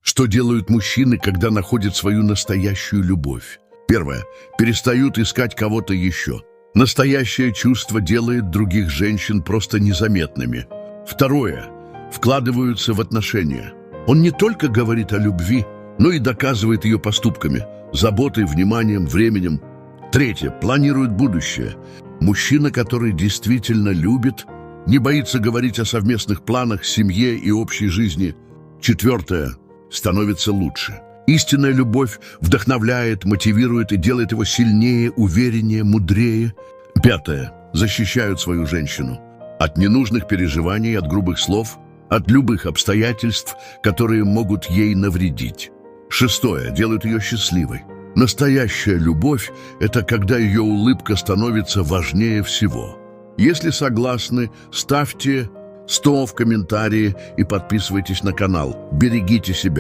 Что делают мужчины, когда находят свою настоящую любовь? Первое. Перестают искать кого-то еще. Настоящее чувство делает других женщин просто незаметными. Второе. Вкладываются в отношения. Он не только говорит о любви, но и доказывает ее поступками, заботой, вниманием, временем. Третье. Планирует будущее. Мужчина, который действительно любит, не боится говорить о совместных планах, семье и общей жизни. Четвертое. Становится лучше. Истинная любовь вдохновляет, мотивирует и делает его сильнее, увереннее, мудрее. Пятое. Защищают свою женщину. От ненужных переживаний, от грубых слов, от любых обстоятельств, которые могут ей навредить. Шестое. Делают ее счастливой. Настоящая любовь – это когда ее улыбка становится важнее всего. Если согласны, ставьте 100 в комментарии и подписывайтесь на канал. Берегите себя.